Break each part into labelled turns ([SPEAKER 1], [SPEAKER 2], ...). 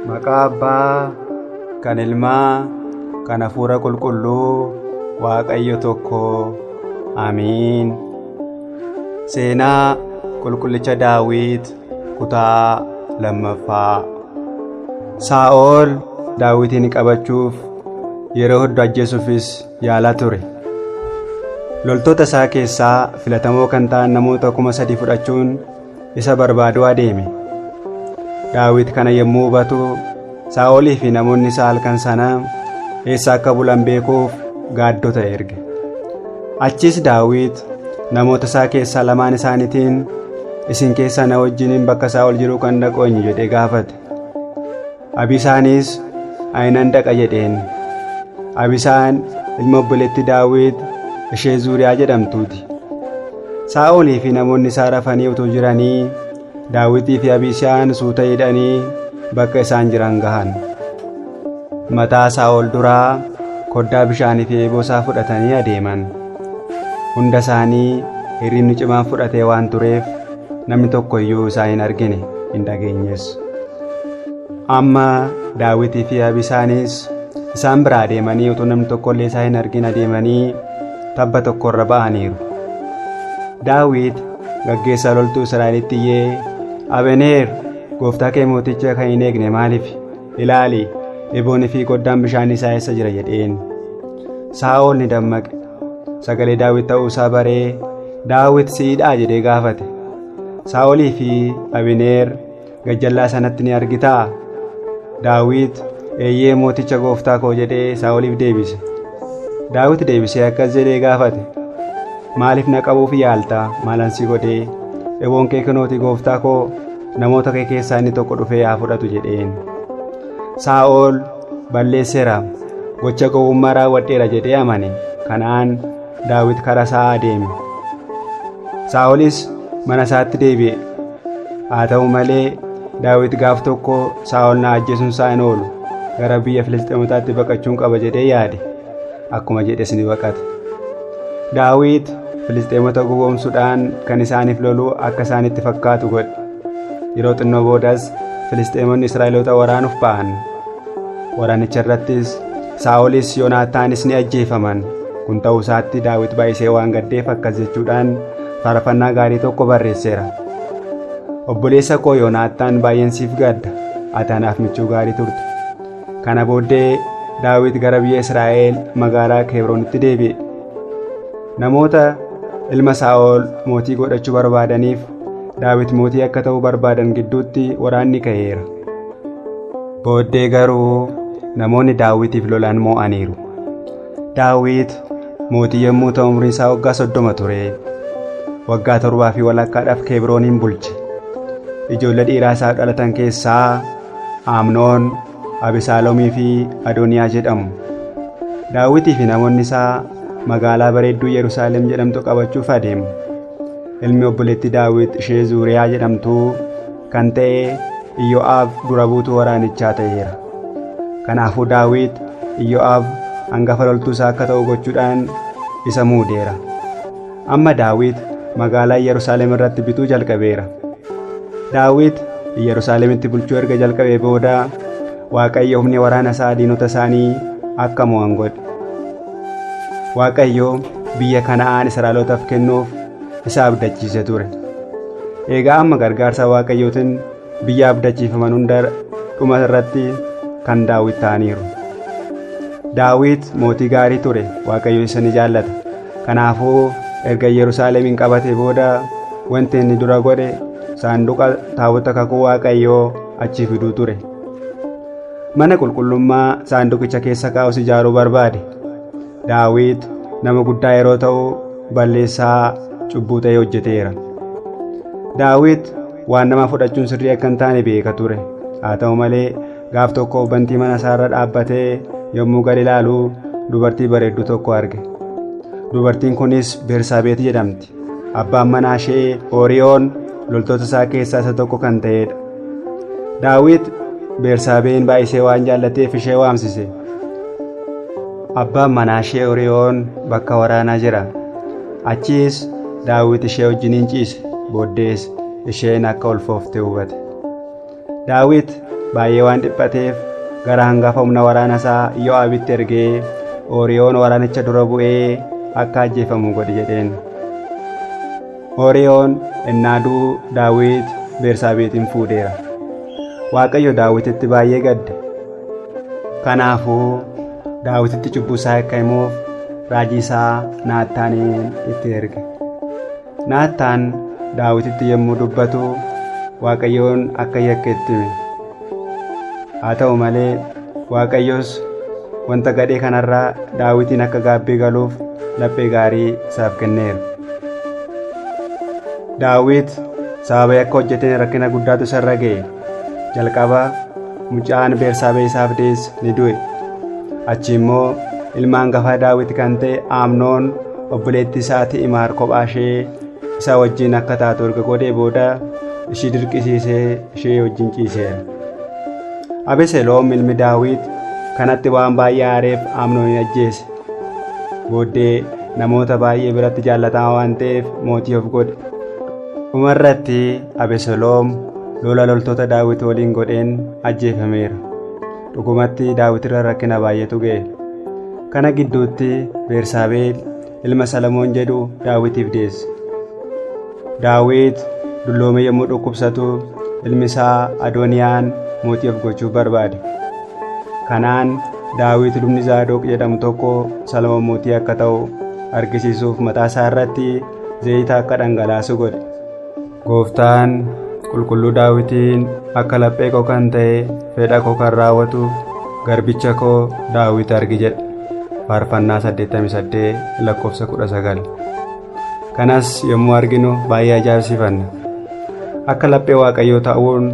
[SPEAKER 1] Maqaa Abbaa, kan Ilmaa, kan Hafuura Qulqulluu, Waaqayyo tokko. Amiin. Seenaa Qulqullicha Daawit kutaa 2. Saa'ol Daawitin qabachuuf yeroo hedduu ajjeesuufis yaalaa ture. Loltoota isaa keessaa filatamoo kan ta'an namoota 3,000 fudhachuun isa barbaaduu adeeme. Daawit kana yommuu hubatu Saa'olii fi namoonni isaa halkan sana eessa akka bulan beekuuf gaaddota erge. Achis Daawit namoota isaa keessaa lamaan isaaniitiin, isin keessaa na wajjiniin bakka Saa'ol jiru kan dhaqu eenyu jedhee gaafate. Abisaanis aynan dhaqa jedheen. Abisaan ilma obboleetti Daawit ishee Zuuriyaa jedhamtuuti. Saa'olii fi namoonni isaa rafanii utuu jiranii Daawitii fi Abisaan suuta hidhanii bakka isaan jiran gahan. Mataa Saa'ol duraa koddaa bishaanii fi eeboo isaa fudhatanii adeeman. Hunda isaanii hirribni cimaan fudhatee waan tureef namni tokko iyyuu isaan hin argine, hin dhageenyes. Amma Daawitii fi Abisaanis isaan biraa deemanii utuu namni tokko illee isaan hin argin adeemanii tabba tokko irra ba'aniiru. Daawit gaggeessaa loltuu Israa'elitti iyyee, Abneer, gooftaa kee mooticha kan hin eegne maaliif? Ilaali, eeboonii fi koddaan bishaanii isaa eessa jira jedheen. Saa'ol ni dammaqe. Sagalee Daawit ta'uu isaa baree, Daawit si'idhaa jedhee gaafate. Saa'olii fi Abneer gajjallaa sanatti ni argitaa? Daawit, eeyyee mooticha gooftaa koo jedhee Saa'oliif deebise. Daawit deebisee akkas jedhee gaafate, maaliif na qabuuf yaaltaa? Maalan si godhee? Eeboon kee kunooti gooftaa koo, namoota kee keessaa inni tokko dhufee haa fudhatu jedheen. Saa'ol balleesseera, gocha gowwummaa raawwadheera jedhee amane. Kanaan Daawit karaa isaa adeeme. Saa'olis mana isaatti deebi'e. Haa ta'u malee Daawit gaaf tokko Saa'ol na ajjeesuun isaa hin oolu, gara biyya Filisxeemotaatti baqachuun qaba jedhee yaade. Akkuma jedhes ni baqate. Daawit Filisxeemota gowwoomsuudhaan kan isaaniif lolu akka isaanitti fakkaatu godhe. Yeroo xinnoo boodas Filisxeemonni Israa'eloota waraanuuf ba'an. Waraanicha irrattis Saa'olis Yoonaataanis ni ajjeefaman. Kun ta'uu isaatti Daawit baay'isee waan gaddeef akkas jechuudhaan faarfannaa gaarii tokko barreesseera. Obboleessa koo Yoonaataan baay'een siif gadda, ati anaaf michuu gaarii turte. Kana booddee Daawit gara biyya Israa'el magaalaa Kebroonitti deebi'e. Namoota ilma Saa'ol mootii godhachuu barbaadaniif Daawit mootii akka ta'uu barbaadan gidduutti waraanni ka'eera. Booddee garuu namoonni Daawitiif lolan mo'aniiru. Daawit mootii yommuu ta'u umriin isaa waggaa 30 ture. Waggaa 7 walakkaadhaaf Kebroonin bulche. Ijoollee dhiiraa isaa dhalatan keessaa Amnoon, Abesaaloomii fi Adooniyaa jedhamu. Daawitii fi namoonni isaa magaalaa bareedduu Yerusaalem jedhamtu qabachuuf adeemu. Ilmi obboleetti Daawit ishee Zuuriyaa jedhamtu kan ta'e Iyoo'aab dura buutuu waraanichaa ta'eera. Kanaafuu Daawit Iyoo'aab hangafa loltuu isaa akka ta'u gochuudhaan isa muudeera. Amma Daawit magaalaa Yerusaalem irratti bituu jalqabeera. Daawit Yerusaalemitti bulchuu erga jalqabee booda Waaqayyo humni waraana isaa diinota isaanii akka mo'an godhe. Waaqayyo biyya Kana'aan Israa'elootaaf kennuuf isa abdachiise ture. Egaa amma gargaarsa Waaqayyootiin biyya abdachiifaman hunda dhuma irratti kan Daawit ta'aniiru. Daawit mootii gaarii ture, Waaqayyo isa ni jaallata. Kanaafuu erga Yerusaalemin qabatee booda wanti inni dura godhe saanduqa taabota kakuu Waaqayyoo achi fiduu ture. Mana qulqullummaa saanduqicha keessa kaa'us ijaaruu barbaade. Daawit nama guddaa yeroo ta'u balleessaa cubbuu ta'e hojjeteera. Daawit waan nama fudhachuun sirrii akka hin taane beeka ture. Haa ta'u malee gaaf tokko bantii mana isaarra dhaabbatee yommuu gad ilaalu dubartii bareedduu tokko arge. Dubartiin kunis Bersaabeet jedhamti. Abbaan manaa ishee Ooriyoon loltoota isaa keessaa isa tokko kan ta'edha. Daawit Bersaabeen baay'isee waan jaallateef ishee waamsise. Abbaan manaa ishee Ooriyoon bakka waraanaa jira. Achiis Daawit ishee wajjiniin ciise. Booddees isheen akka ulfooftee hubate. Daawit baay'ee waan dhiphateef gara hangafa humna waraana isaa Yoo'aabitti ergee Ooriyoon waraanicha dura bu'ee akka ajjeefamu godhe jedheen. Ooriyoon innaaduu Daawit Bersaabeetiin fuudheera. Waaqayyo Daawititti baay'ee gadde. Kanaafuu Daawititti cubbuu isaa akka himuuf raajii isaa Naataaniin itti erge. Naataan Daawititti yommuu dubbatu Waaqayyoon akka yakka itti hime. Haa ta'u malee Waaqayyos wanta gadhee kanarraa Daawitiin akka gaabbii galuuf laphee gaarii isaaf kenneera. Daawit sababa yakka hojjeteen rakkina guddaatu isarra ga'e. Jalqaba mucaan Beersaabee isaaf deesse ni du'e. Achi immoo ilma hangafaa Daawit kan ta'e Amnoon obboleettii isaa Ti'imaar kophaa ishee isa wajjin akka taatu erga godhee booda ishii dirqisiisee ishee wajjin ciiseera. Abeseloom ilmi Daawit kanatti waan baay'ee aareef Amnoonin ajjeese. Booddee namoota baay'ee biratti jaallatamaa waan ta'eef mootii of godhe. Dhumarratti Abeseloom lola loltoota Daawit waliin godheen ajjeefameera. Dhugumatti Daawit irra rakkina baay'eetu ga'e. Kana gidduutti Beersaabeen ilma Salamoon jedhu Daawitiif deesse. Daawit dulloome yommuu dhukkubsatu ilmi isaa Adooniyaan mootii of gochuuf barbaade. Kanaan Daawit lubni Zaadoq jedhamu tokko Salamoon mootii akka ta'u argisiisuuf mataa isaa irratti zayita akka dhangalaasu godhe. Gooftaan qulqulluu Daawitiin akka laphee koo kan ta'e fedha koo kan raawwatuuf garbicha koo Daawit argi jedhe. Faarfannaa 88 lakkoofsa 19. Kanas yommuu arginu baay'ee ajaa'ibsiifanna. Akka laphee Waaqayyoo ta'uun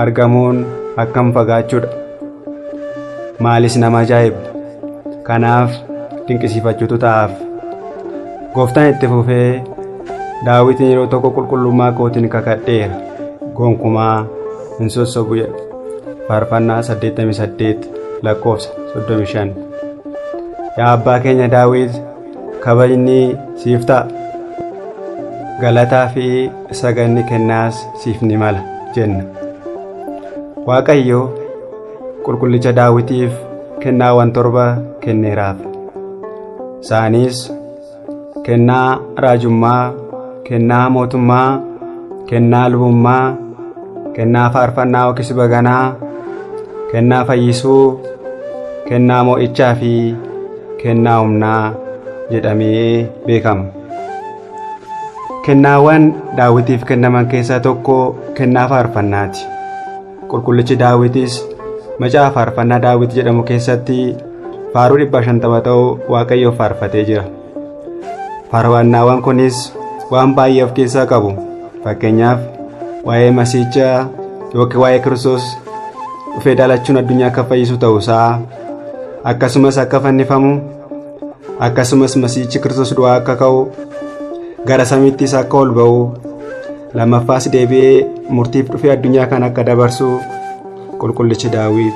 [SPEAKER 1] argamuun akkam fagaachuudha. Maalis nama ajaa'iba. Kanaaf dinqisiifachuutu ta'aaf. Gooftaan itti fufee Daawitiin yeroo tokko qulqullummaa kootiin kakadheera. Gonkumaa hin sossobu jedha. Faarfannaa 88 lakkoofsa 35. Yaa abbaa keenya Daawit, kabajni siif ta'a. Galataa fi saganni kennaas siif ni mala jenna. Waaqayyo qulqullicha Daawitiif kennaawwan 7 kenneeraaf. Isaanis kennaa raajummaa, kennaa mootummaa, kennaa lubummaa, kennaa faarfannaa yookiis baganaa, kennaa fayyisuu, kennaa mo'ichaa fi kennaa humnaa jedhamee beekama. Kennaawwan Daawitiif kennaman keessaa tokko kennaa faarfannaati. Qulqullichi Daawitis macaafa faarfannaa Daawit jedhamu keessatti faaruu 150 ta'u Waaqayyoof faarfatee jira. Faarfannaawwan kunis waan baay'ee of keessaa qabu. Fakkeenyaaf waa'ee Masiichaa yookiin waa'ee Kiristoos dhufee dhalachuun addunyaa akka fayyisu ta'uusaa, akkasumas akka fannifamu, akkasumas Masiichi Kiristoos du'aa akka ka'u, gara samiittis akka ol ba'u, lammaffaas deebi'ee murtiif dhufee addunyaa kan akka dabarsu qulqullichi Daawit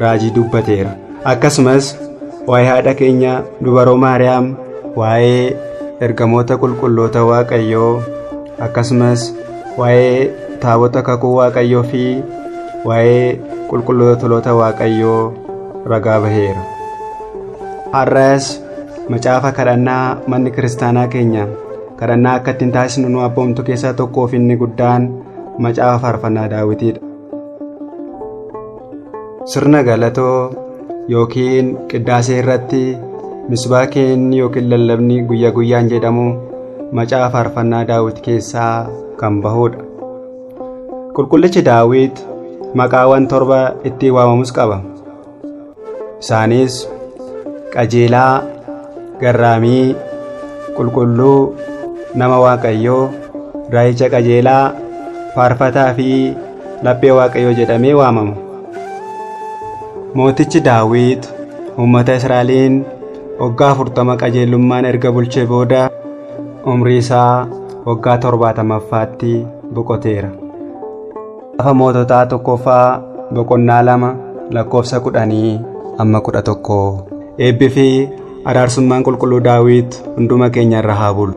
[SPEAKER 1] raajii dubbateera. Akkasumas waa'ee haadha keenya dubaroo Maariyaam, waa'ee ergamoota qulqulloota Waaqayyoo, akkasumas waa'ee taabota kakuu Waaqayyoo fi waa'ee qulqulloota toloota Waaqayyoo ragaa baheera. Har'as macaafa kadhannaa manni kiristaanaa keenya kadhannaa akka ittiin taasisnu nu abboomtu keessaa tokkoo fi inni guddaan macaafa faarfannaa Daawitiidha. Sirna galatoo yookiin qiddaasee irratti misbaakeen yookiin lallabni guyyaa guyyaan jedhamu macaafa faarfannaa Daawit keessaa kan bahudha. Qulqullichi Daawit maqaawwan 7 ittiin waamamus qaba. Isaanis qajeelaa, garraamii, qulqulluu, nama Waaqayyoo, raajicha qajeelaa, faarfataa fi laphee Waaqayyoo jedhamee waamama. Mootichi Daawit uummata Israa'eliin waggaa 40 qajeelummaan erga bulchee booda umrii isaa waggaa 70ffaatti boqoteera. Macaafa Moototaa 1ffaa boqonnaa 2 lakkoofsa 10-11. Eebbii fi araarsummaan qulqulluu Daawit hunduma keenya irra haa bulu.